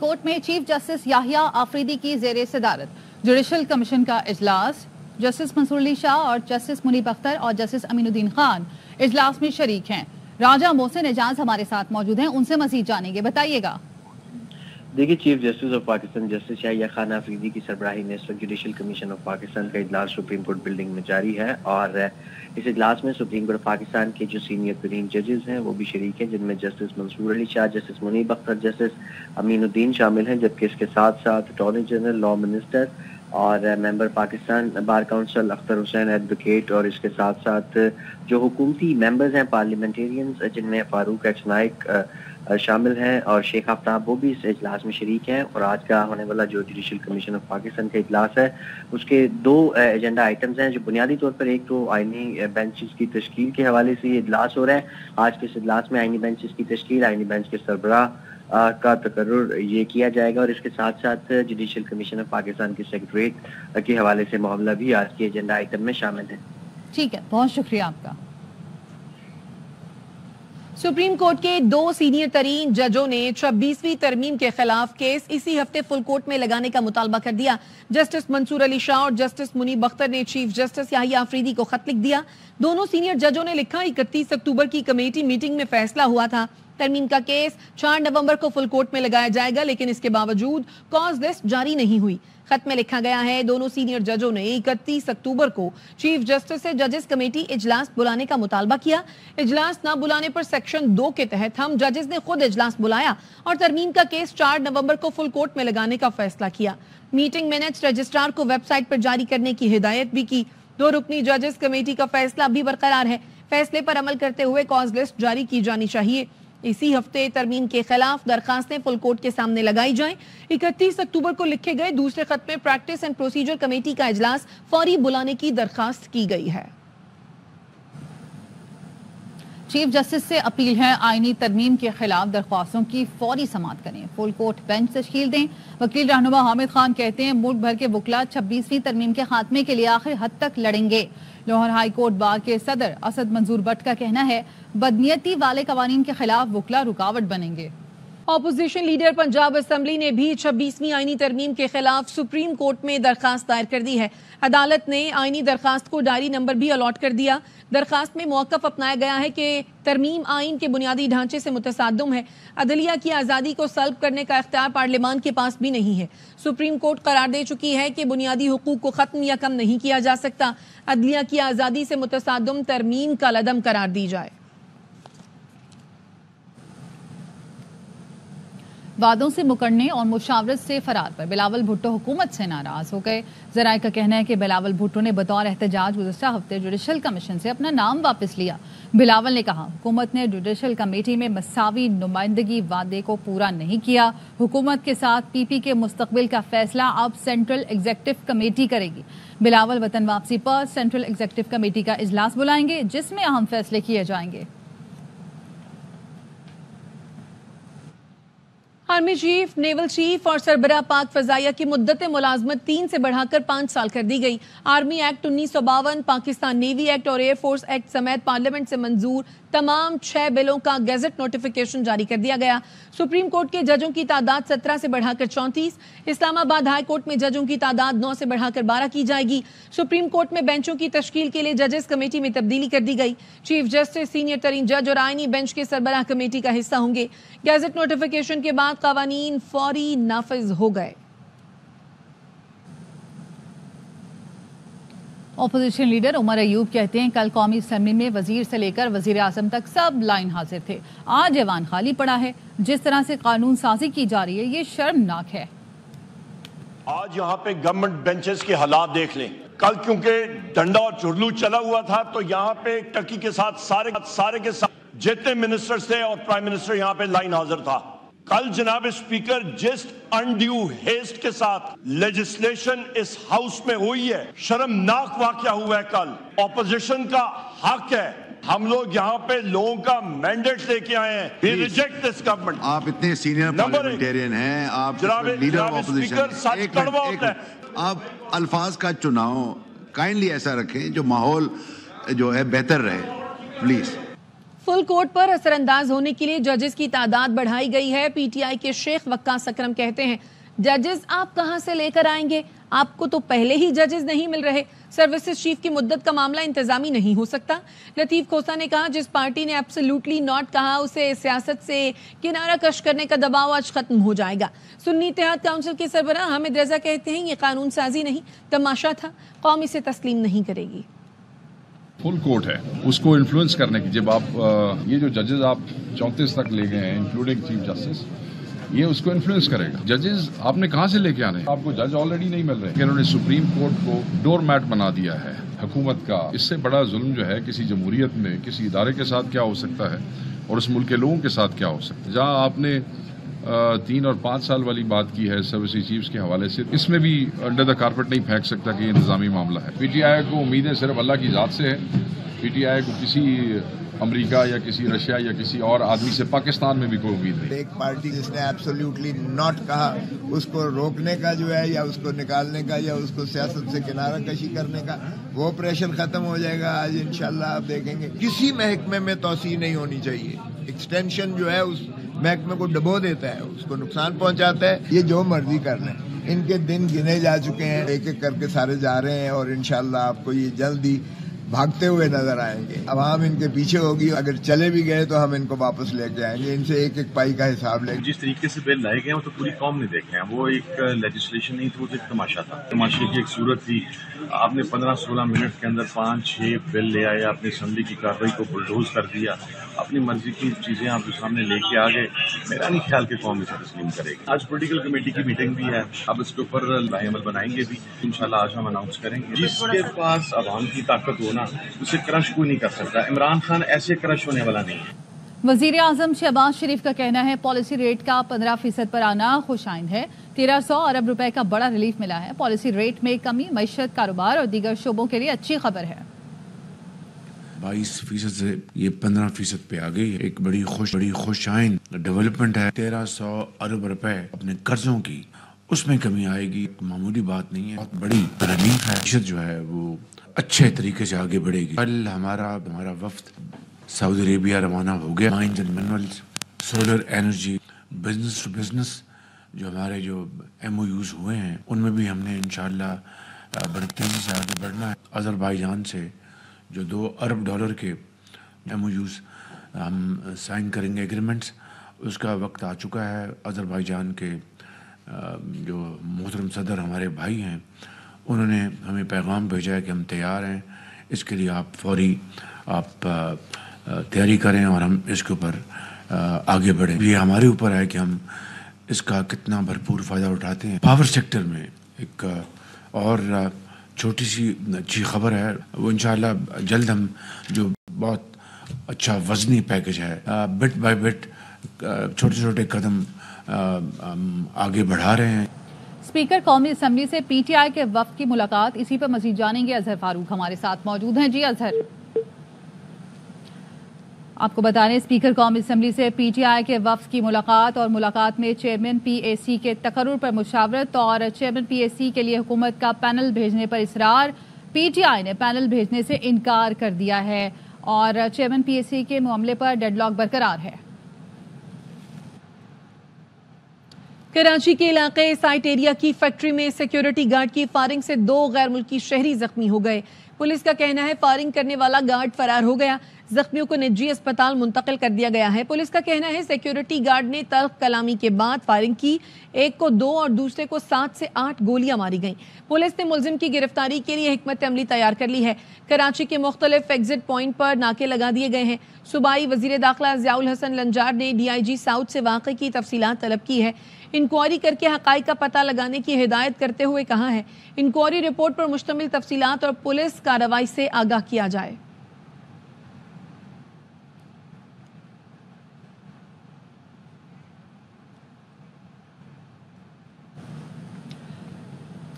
Court में chief justice Yahya Afridi की ज़ेरे सदारत जुडिशल कमीशन का इजलास। जस्टिस मंसूर अली शाह और जस्टिस मुनीब अख्तर और जस्टिस अमीनुद्दीन खान इजलास में शरीक हैं। राजा मोहसिन एजाज हमारे साथ मौजूद हैं, उनसे मजीद जानेंगे, बताइएगा। देखिए, chief justice of Pakistan justice Yahya Khan Afridi की सरबराही में इस वक्त जुडिशल कमीशन ऑफ पाकिस्तान का इजलास सुप्रीम कोर्ट बिल्डिंग में जारी है और इस इजलास में सुप्रीम कोर्ट पाकिस्तान के जो सीनियर तरीन जजेस हैं वो भी शरीक हैं, जिनमें justice Mansoor Ali Shah, justice Muneeb Akhtar, justice Aminuddin शामिल हैं, जबकि इसके साथ साथ अटॉर्नी जनरल, लॉ मिनिस्टर और member Pakistan bar council Akhtar Hussain advocate और इसके साथ साथ जो हुकूमती मेंबर्स हैं पार्लियामेंटेरियंस, जिनमें फारूक एक्स नाइक शामिल हैं और शेख आफ्ताब, वो भी इस इजलास में शरीक हैं। और आज का होने वाला जो जुडिशल कमीशन ऑफ पाकिस्तान का इजलास है उसके दो एजेंडा आइटम्स हैं, जो बुनियादी तौर पर एक तो आइनी बेंचेस की तश्कील के हवाले से ये इजलास हो रहा है। आज के इस इजलास में आइनी बेंचेस की तश्कील, आइनी बेंच के सरबराह का तकर्रुर ये किया जाएगा और इसके साथ साथ जुडिशल कमीशन ऑफ पाकिस्तान के सेक्रेटरीट के हवाले से मामला भी आज के एजेंडा आइटम में शामिल है। ठीक है, बहुत शुक्रिया आपका। सुप्रीम कोर्ट के 2 सीनियर तरीन जजों ने 26वीं तरमीम के खिलाफ केस इसी हफ्ते फुल कोर्ट में लगाने का मुतालबा कर दिया। जस्टिस मंसूर अली शाह और जस्टिस मुनीब अख्तर ने चीफ जस्टिस याहिया आफरीदी को खत लिख दिया। दोनों सीनियर जजों ने लिखा, 31 अक्टूबर की कमेटी मीटिंग में फैसला हुआ था तरमीम का केस 4 नवंबर को फुल कोर्ट में लगाया जाएगा, लेकिन इसके बावजूद कॉज लिस्ट जारी नहीं हुई। खत में लिखा गया है, दोनों सीनियर जजों ने 31 अक्टूबर को चीफ जस्टिस से जजेस कमेटी इजलास बुलाने का मुतालबा किया। इजलास ना बुलाने पर सेक्शन 2 के तहत हम जजेस ने खुद इजलास बुलाया और तरमीम का केस 4 नवंबर को फुल कोर्ट में लगाने का फैसला किया। मीटिंग मिनट्स रजिस्ट्रार को वेबसाइट पर जारी करने की हिदायत भी की। 2 रुकनी जजेस कमेटी का फैसला भी बरकरार है। फैसले पर अमल करते हुए कॉज लिस्ट जारी की जानी चाहिए। इसी हफ्ते तरमीम के खिलाफ दरखास्तें फुल कोर्ट के सामने लगाई जाएं। 31 अक्टूबर को लिखे गए दूसरे खत में प्रैक्टिस एंड प्रोसीजर कमेटी का इजलास फौरी बुलाने की दरखास्त की गई है। चीफ जस्टिस से अपील है, आईनी तरमीम के खिलाफ दरख्वास्तों की फौरी समाअत करें, फुल कोर्ट बेंच तश्कील दें। वकील रहनुमा हामिद खान कहते हैं, मुल्क भर के वकला 26वीं तरमीम के खात्मे के लिए आखिर हद तक लड़ेंगे। लाहौर हाई कोर्ट बार के सदर असद मंजूर भट्ट का कहना है, बदनीयती वाले कवानीन के खिलाफ वकला रुकावट बनेंगे। ऑपोजिशन लीडर पंजाब असेंबली ने भी 26वीं आईनी तरमीम के खिलाफ सुप्रीम कोर्ट में दरखास्त दायर कर दी है। अदालत ने आईनी दरखास्त को डायरी नंबर भी अलॉट कर दिया। दरखास्त में मौक़िफ़ अपनाया गया है कि तरमीम आइन के बुनियादी ढांचे से मुतसादम है। अदलिया की आज़ादी को सल्ब करने का इख्तियार पार्लियामान के पास भी नहीं है। सुप्रीम कोर्ट करार दे चुकी है कि बुनियादी हुकूक को ख़त्म या कम नहीं किया जा सकता। अदलिया की आज़ादी से मुतसादम तरमीम का लदम करार दी जाए। वादों से मुकरने और मुशावरत से फरार पर बिलावल भुट्टो हुकूमत से नाराज हो गए। जराए का कहना है कि बिलावल भुट्टो ने बतौर एहतजाज गुज़श्ता हफ्ते जुडिशल कमीशन से अपना नाम वापस लिया। बिलावल ने कहा, हुकूमत ने जुडिशल कमेटी में मसावी नुमाइंदगी वादे को पूरा नहीं किया। हुकूमत के साथ पीपी के मुस्तकबिल का फैसला अब सेंट्रल एग्जीक्यूटिव कमेटी करेगी। बिलावल वतन वापसी पर सेंट्रल एग्जीक्यूटिव कमेटी का इजलास बुलाएंगे, जिसमें अहम फैसले किए जाएंगे। आर्मी चीफ, नेवल चीफ और सरबराह पाक फजाइया की मुद्दत मुलाजमत 3 से बढ़ाकर 5 साल कर दी गई। Army act 1952, Pakistan navy act और एयरफोर्स एक्ट समेत पार्लियामेंट से मंजूर तमाम 6 बिलों का गैजेट नोटिफिकेशन जारी कर दिया गया। सुप्रीम कोर्ट के जजों की तादाद 17 से बढ़ाकर 34, इस्लामाबाद हाई कोर्ट में जजों की तादाद 9 से बढ़ाकर 12 की जाएगी। सुप्रीम कोर्ट में बेंचों की तश्कील के लिए जजेस कमेटी में तब्दीली कर दी गई। चीफ जस्टिस, सीनियर तरीन जज और आईनी बेंच के सरबराह कमेटी का हिस्सा होंगे। गैजेट नोटिफिकेशन के बाद कवानीन फौरी नाफिज हो गए। ऑपोजिशन लीडर उमर अयूब कहते हैं, कल कौमी असेंबली में वजीर से लेकर वजीर आजम तक सब लाइन हाजिर थे। आज ऐवान खाली पड़ा है। जिस तरह से कानून साजी की जा रही है, ये शर्मनाक है। आज यहाँ पे गवर्नमेंट बेंचेस के हालात देख लें। कल क्योंकि डंडा और चुरलू चला हुआ था, तो यहाँ पे टकी के साथ सारे के साथ जितने मिनिस्टर्स थे और प्राइम मिनिस्टर यहाँ पे लाइन हाजिर था। कल जनाब स्पीकर, जिस अनड्यू हेस्ट के साथ लेजिस्लेशन इस हाउस में हुई है, शर्मनाक वाकया हुआ है। कल ऑपोजिशन का हक है, हम लोग यहाँ पे लोगों का मैंडेट लेके आए हैं। We reject this government। आप इतने सीनियर पार्लियामेंटेरियन हैं, आप लीडर ऑफ ऑपोजिशन, आप अल्फाज का चुनाव काइंडली ऐसा रखें जो माहौल जो है बेहतर रहे, प्लीज। فل کورٹ پر اثر انداز ہونے کے لیے ججز کی تعداد بڑھائی گئی ہے. پی ٹی آئی کے شیخ وقاص اکرم کہتے ہیں ججز آپ کہاں سے لے کر آئیں گے, آپ کو تو پہلے ہی ججز نہیں مل رہے. سروسز چیف کی مدت کا معاملہ انتظامی نہیں ہو سکتا. لطیف کھوسا نے کہا جس پارٹی نے ایبسلیوٹلی ناٹ کہا اسے سیاست سے کنارہ کش کرنے کا دباؤ آج ختم ہو جائے گا. سنی اتحاد کونسل کے سربراہ حامد رضا کہتے ہیں یہ قانون سازی نہیں تماشا تھا, قوم اسے تسلیم نہیں کرے گی. فل کورٹ ہے اس کو انفلوئنس کرنے کی. جب آپ یہ جو ججز آپ 34 تک لے گئے ہیں انکلوڈنگ چیف جسٹس, یہ اس کو انفلوئنس کرے گا. ججز آپ نے کہاں سے لے کے آنے, آپ کو جج آلریڈی نہیں مل رہے. انہوں نے سپریم کورٹ کو ڈور میٹ بنا دیا ہے حکومت کا. اس سے بڑا ظلم جو ہے کسی جمہوریت میں کسی ادارے کے ساتھ کیا ہو سکتا ہے اور اس ملک کے لوگوں کے ساتھ کیا ہو سکتا ہے. جہاں آپ نے 3 اور 5 سال والی بات کی ہے سروسز چیفز کے حوالے سے, اس میں بھی انڈر دا کارپیٹ نہیں پھینک سکتا کہ یہ انتظامی معاملہ ہے. پی ٹی آئی کو امیدیں صرف اللہ کی ذات سے ہے. پی ٹی آئی کو کسی امریکہ یا کسی رشیا یا کسی اور آدمی سے پاکستان میں بھی کوئی امید نہیں. ایک پارٹی جس نے ایبسلیوٹلی ناٹ کہا اس کو روکنے کا جو ہے یا اس کو نکالنے کا یا اس کو سیاست سے کنارہ کشی کرنے کا وہ آپریشن ختم ہو جائے گا. آج انشاءاللہ آپ دیکھیں گے کسی محکمے میں توسیع نہیں ہونی چاہیے. ایکسٹینشن جو ہے اس محکمے کو ڈبو دیتا ہے, اس کو نقصان پہنچاتا ہے. یہ جو مرضی کر لیں, ان کے دن گنے جا چکے ہیں, ایک ایک کر کے سارے جا رہے ہیں اور انشاءاللہ آپ کو یہ جلدی بھاگتے ہوئے نظر آئیں گے. عوام ان کے پیچھے ہوگی, اگر چلے بھی گئے تو ہم ان کو واپس لے کے آئیں گے. ان سے ایک ایک پائی کا حساب لیں گے. جس طریقے سے بل لائے گئے ہیں وہ تو پوری قوم نے دیکھے ہیں. وہ ایک لیجسلیشن نہیں تھی, وہ ایک تماشا تھا. تماشے کی ایک صورت تھی. آپ نے 15-16 منٹ کے اندر 5-6 بل لے آئے, اپنی اسمبلی کی کارروائی کو بلڈوز کر دیا, اپنی مرضی کی چیزیں آپ کے سامنے لے کے آ گئے. میرا نہیں خیال کہ قوم اسے تسلیم کرے گی. آج پولیٹیکل کمیٹی کی میٹنگ بھی ہے, اب اس کے اوپر لائحہ عمل بنائیں گے بھی انشاءاللہ. آج ہم اناؤنس کریں گے. جس کے پاس عوام کی طاقت ہونا اسے کرش کوئی نہیں کر سکتا. عمران خان ایسے کرش ہونے والا نہیں ہے. وزیر اعظم شہباز شریف کا کہنا ہے پالیسی ریٹ کا 15% پر آنا خوش آئند ہے. 1300 ارب روپے کا بڑا ریلیف ملا ہے. پالیسی ریٹ میں کمی معیشت, کاروبار اور دیگر شعبوں کے لیے اچھی خبر ہے. 22% سے یہ 15% پہ آ گئی. ایک بڑی خوش آئند ڈیولپمنٹ ہے. 1300 ارب روپے اپنے قرضوں کی اس میں کمی آئے گی, معمولی بات نہیں ہے, بہت بڑی ریلیف ہے. معیشت جو ہے وہ اچھے طریقے سے آگے بڑھے گی. کل ہمارا وفد سعودی عربیہ روانہ ہو گیا. Mines and minerals, solar energy, business to business جو ہمارے جو ایم او یوز ہوئے ہیں ان میں بھی ہم نے انشاءاللہ بڑی تیزی سے آگے بڑھنا ہے. آذربائیجان سے جو $2 ارب کے ایم او یوز ہم سائن کریں گے ایگریمنٹس, اس کا وقت آ چکا ہے. آذربائیجان کے جو محترم صدر ہمارے بھائی ہیں انہوں نے ہمیں پیغام بھیجا ہے کہ ہم تیار ہیں, اس کے لیے آپ فوری تیاری کریں اور ہم اس کے اوپر آگے بڑھیں. یہ ہمارے اوپر ہے کہ ہم اس کا کتنا بھرپور فائدہ اٹھاتے ہیں. پاور سیکٹر میں ایک اور چھوٹی سی اچھی خبر ہے, وہ انشاءاللہ جلد ہم جو بہت اچھا وزنی پیکج ہے بٹ بائی بٹ چھوٹے قدم آگے بڑھا رہے ہیں. اسپیکر قومی اسمبلی سے پی ٹی آئی کے وفد کی ملاقات, اسی پر مزید جانیں گے. اظہر فاروق ہمارے ساتھ موجود ہیں. جی اظہر, آپ کو بتا رہے ہیں اسپیکر قومی اسمبلی سے پی ٹی آئی کے وفد کی ملاقات, اور ملاقات میں چیئرمین پی اے سی کے تقرر پر مشاورت اور چیئرمین پی اے سی کے لیے حکومت کا پینل بھیجنے پر اصرار. پی ٹی آئی نے پینل بھیجنے سے انکار کر دیا ہے اور چیئرمین پی اے سی کے معاملے پر ڈیڈ لاک برقرار ہے. کراچی کے علاقے سائٹ ایریا کی فیکٹری میں سیکیورٹی گارڈ کی فائرنگ سے 2 غیر ملکی شہری زخمی ہو گئے. پولیس کا کہنا ہے فائرنگ کرنے والا گارڈ فرار ہو گیا. زخمیوں کو نجی اسپتال منتقل کر دیا گیا ہے. پولیس کا کہنا ہے سیکیورٹی گارڈ نے تلخ کلامی کے بعد فائرنگ کی. ایک کو 2 اور دوسرے کو 7 سے 8 گولیاں ماری گئیں. پولیس نے ملزم کی گرفتاری کے لیے حکمت عملی تیار کر لی ہے. کراچی کے مختلف ایگزٹ پوائنٹ پر ناکے لگا دیے گئے ہیں. صوبائی وزیر داخلہ ضیاء الحسن لنجار نے ڈی آئی جی ساؤتھ سے واقعے کی تفصیلات طلب کی ہے. انکوائری کر کے حقائق کا پتہ لگانے کی ہدایت کرتے ہوئے کہا ہے انکوائری رپورٹ پر مشتمل تفصیلات اور پولیس کارروائی سے آگاہ کیا جائے.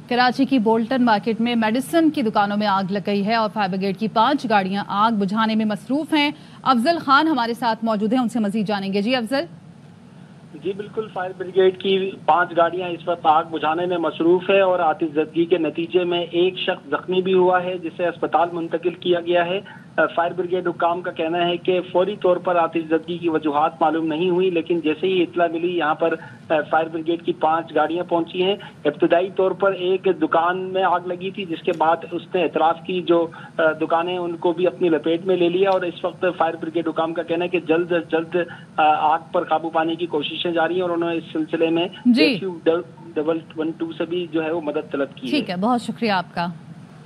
کراچی کی بولٹن مارکیٹ میں میڈیسن کی دکانوں میں آگ لگ گئی ہے اور فائر بریگیڈ کی 5 گاڑیاں آگ بجھانے میں مصروف ہیں. افضل خان ہمارے ساتھ موجود ہیں, ان سے مزید جانیں گے. جی افضل. جی بالکل, فائر بریگیڈ کی 5 گاڑیاں اس وقت آگ بجھانے میں مصروف ہے اور آتش زدگی کے نتیجے میں ایک شخص زخمی بھی ہوا ہے جسے اسپتال منتقل کیا گیا ہے. फायर ब्रिगेड हुक्काम का कहना है कि फौरी तौर पर आतिशज़दगी की वजूहात मालूम नहीं हुई, लेकिन जैसे ही इत्तला मिली यहाँ पर फायर ब्रिगेड की 5 गाड़ियां पहुंची हैं। इब्तदाई तौर पर एक दुकान में आग लगी थी, जिसके बाद उसने एतराफ की जो दुकानें उनको भी अपनी लपेट में ले लिया, और इस वक्त फायर ब्रिगेड हुक्काम का कहना है कि जल्द अज जल्द आग पर काबू पाने की कोशिशें जारी हैं, और उन्होंने इस सिलसिले में 12 से भी जो है वो मदद तलब की है। ठीक है, बहुत शुक्रिया आपका।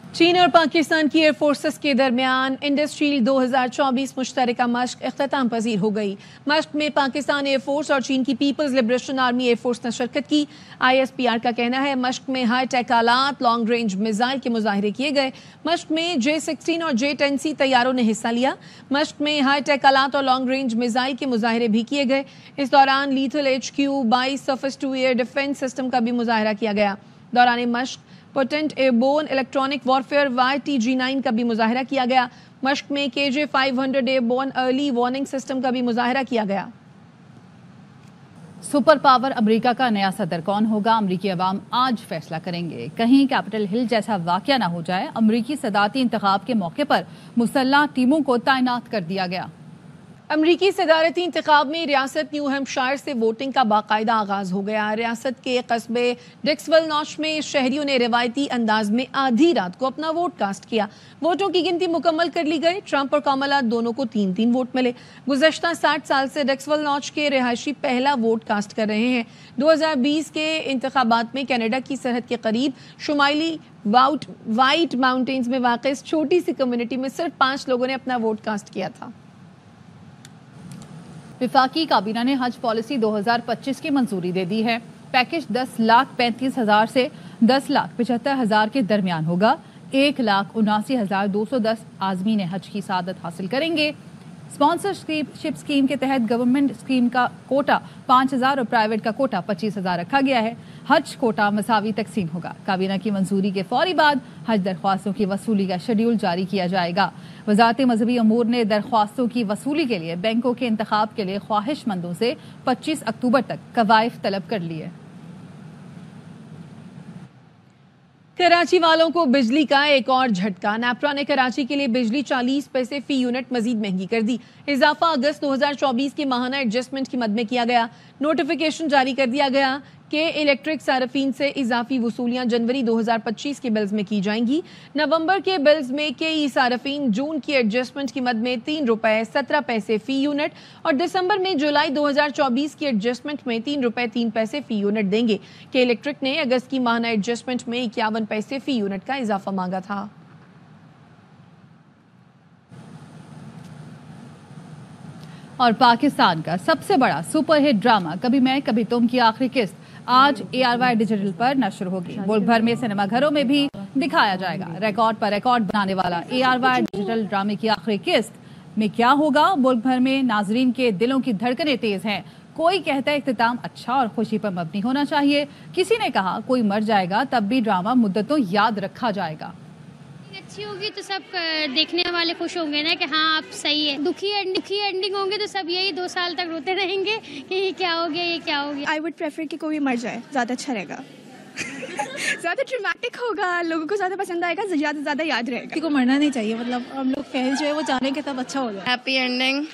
चीन और पाकिस्तान की एयर फोर्सेस के दरमियान इंडस्ट्रियल 2024 मुश्तरका मश्क इख्तिताम पजीर हो गई। मश्क में पाकिस्तान एयर फोर्स और चीन की people's liberation army air force ने शिरकत की। ISPR का कहना है मश्क में हाई टेक आलात, लॉन्ग रेंज मिसाइल के मुजाहरे किए गए। मश्क में J-16 और J-10C तैयारों ने हिस्सा लिया। मश्क में हाई टेक आलात और लॉन्ग रेंज मिसाइल के मुजाहरे भी किए गए। इस दौरान lethal HQ-22 surface to air defence system का भी मुजाहरा किया गया। दौरान मश्क potent airborne electronic warfare YTG-9 का भी मुजाहरा किया गया। मश्क में KJ-500 airborne early warning system का भी मुजाहरा किया गया। सुपर पावर अमेरिका का नया सदर कौन होगा, अमेरिकी अवाम आज फैसला करेंगे। कहीं कैपिटल हिल जैसा वाकया न हो जाए। अमेरिकी सदारती इंतखाब के मौके पर मुसल्लह टीमों को तैनात कर दिया गया। अमरीकी सदारती इंतखाब में रियासत न्यू हैम्पशायर से वोटिंग का बाकायदा आगाज हो गया। रियासत के कस्बे डिक्सवल नॉच में शहरियों ने रिवायती अंदाज में आधी रात को अपना वोट कास्ट किया। वोटों की गिनती मुकम्मल कर ली गई। ट्रंप और कमला दोनों को 3-3 वोट मिले। गुज़श्ता 60 साल से डिक्सवल नॉच के रिहायशी पहला वोट कास्ट कर रहे हैं। 2020 के इंतखाबात में कनाडा की सरहद के करीब शुमाली वाइट माउंटेन्स में वाक़ इस छोटी सी कम्युनिटी में सिर्फ 5 लोगों ने अपना वोट कास्ट किया था। विफाकी काबीना ने हज पॉलिसी 2025 की मंजूरी दे दी है। पैकेज 10,35,000 से 10,75,000 के दरमियान होगा। 1,79,210 आज़मीन हज की सादत हासिल करेंगे। स्पॉन्सरशिप स्कीम के तहत गवर्नमेंट स्कीम का कोटा 5,000 और प्राइवेट का कोटा 25,000 रखा गया है। हज कोटा मसावी तकसीम होगा। काबीना की मंजूरी के फौरी बाद हज दरख्वास्तों की वसूली का शेड्यूल जारी किया जाएगा। वजारत मजहबी अमूर ने दरख्वास्तों की वसूली के लिए बैंकों के इंतखाब के लिए ख्वाहिशमंदों से 25 अक्टूबर तक कवायफ तलब कर लिए। कराची वालों को बिजली का एक और झटका। नेपरा ने कराची के लिए बिजली 40 पैसे फी यूनिट मजीद महंगी कर दी। इजाफा अगस्त 2024 के माहाना एडजस्टमेंट की मद में किया गया। नोटिफिकेशन जारी कर दिया गया कि इलेक्ट्रिक सार्फिन से इजाफी वसूलियां जनवरी 2025 के बिल्स में की जाएंगी। नवंबर के बिल्स में KE सार्फिन जून की एडजस्टमेंट की मद में ₹3.17 फी यूनिट और दिसंबर में जुलाई 2024 की एडजस्टमेंट में ₹3.03 फी यूनिट देंगे। कि इलेक्ट्रिक ने अगस्त की माहाना एडजस्टमेंट में 51 पैसे फी यूनिट का इजाफा मांगा था। और पाकिस्तान का सबसे बड़ा सुपरहिट ड्रामा कभी मैं कभी तुम की आखिरी किस्त आज ARY डिजिटल पर नशर होगी। मुल्क भर में सिनेमा घरों में भी दिखाया जाएगा। रिकॉर्ड पर रिकॉर्ड बनाने वाला ARY डिजिटल ड्रामे की आखिरी किस्त में क्या होगा? मुल्क भर में नाजरीन के दिलों की धड़कनें तेज हैं। कोई कहता है इख्तिताम अच्छा और खुशी पर मबनी होना चाहिए। किसी ने कहा कोई मर जाएगा तब भी ड्रामा मुद्दतों याद रखा जाएगा। अच्छी होगी तो सब देखने वाले खुश होंगे ना कि हाँ आप सही है। दुखी एंडिंग होंगे तो सब यही 2 साल तक रोते रहेंगे कि ये क्या हो गया, ये क्या हो गया। आई वुड प्रेफर कि कोई मर जाए, ज़्यादा अच्छा रहेगा। ज़्यादा ड्रामेटिक होगा, लोगों को ज़्यादा पसंद आएगा, ज़्यादा याद रहेगा। किसी को मरना नहीं चाहिए, मतलब हम लोग फैल जो है वो चाहें कि तब अच्छा हो जाए। Happy ending,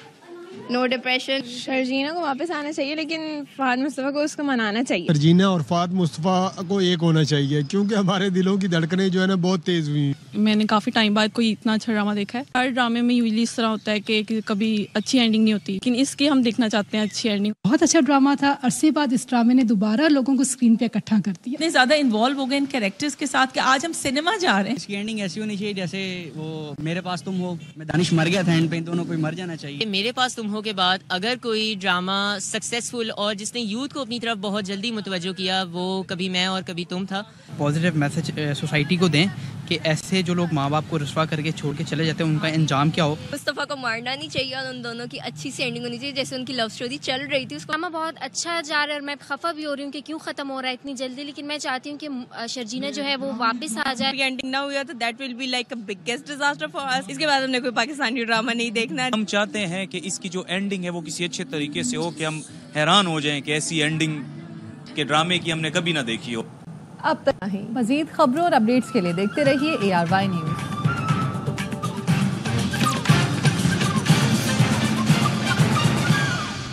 no depression. Sharjeena को वापस आना चाहिए लेकिन फहद मुस्तफ़ा को उसको मनाना चाहिए। शर्जीना और फहद मुस्तफ़ा को एक होना चाहिए क्योंकि हमारे दिलों की धड़कनें जो है ना बहुत तेज हुई। मैंने काफी टाइम बाद कोई इतना अच्छा ड्रामा देखा है। हर ड्रामे में यूजुअली इस तरह होता है कि कभी अच्छी एंडिंग नहीं होती, लेकिन इसकी हम देखना चाहते हैं अच्छी एंडिंग। बहुत अच्छा ड्रामा था। अरसे बाद इस ड्रामे ने दोबारा लोगों को स्क्रीन पे इकट्ठा कर दिया। इतने ज्यादा इन्वॉल्व हो गए इन कैरेक्टर्स के साथ कि आज हम सिनेमा जा रहे हैं। इसकी एंडिंग ऐसी होनी चाहिए जैसे वो मेरे पास तुम हो में दानिश मर गया था, एंड पे दोनों कोई मर जाना चाहिए। मेरे पास तुम हो के बाद अगर कोई ड्रामा सक्सेसफुल और जिसने यूथ को अपनी तरफ बहुत जल्दी मुतवज्जो किया वो कभी मैं और कभी तुम था। पॉजिटिव मैसेज सोसाइटी को दें कि ऐसे जो लोग माँ बाप को रुस्वा करके छोड़ के चले जाते हैं उनका अंजाम क्या हो। मुस्तफ़ा को मारना नहीं चाहिए और उन दोनों की अच्छी सी एंडिंग होनी चाहिए जैसे उनकी लव स्टोरी चल रही थी। उसका बहुत अच्छा जा रहा है और मैं खफा भी हो रही हूँ कि क्यों खत्म हो रहा है इतनी जल्दी, लेकिन मैं चाहती हूँ कि शर्जीना जो है वो वापस आ जाए। एंडिंग ना हुआ तो that will be like a biggest disaster for us. इसके बाद हमने कोई पाकिस्तानी ड्रामा नहीं देखना। हम चाहते हैं कि इसकी जो एंडिंग है वो किसी अच्छे तरीके से हो कि हम हैरान हो जाएं कि ऐसी एंडिंग के ड्रामे की हमने कभी ना देखी हो। अब तक मजीद खबरों और अपडेट्स के लिए देखते रहिए ARY न्यूज।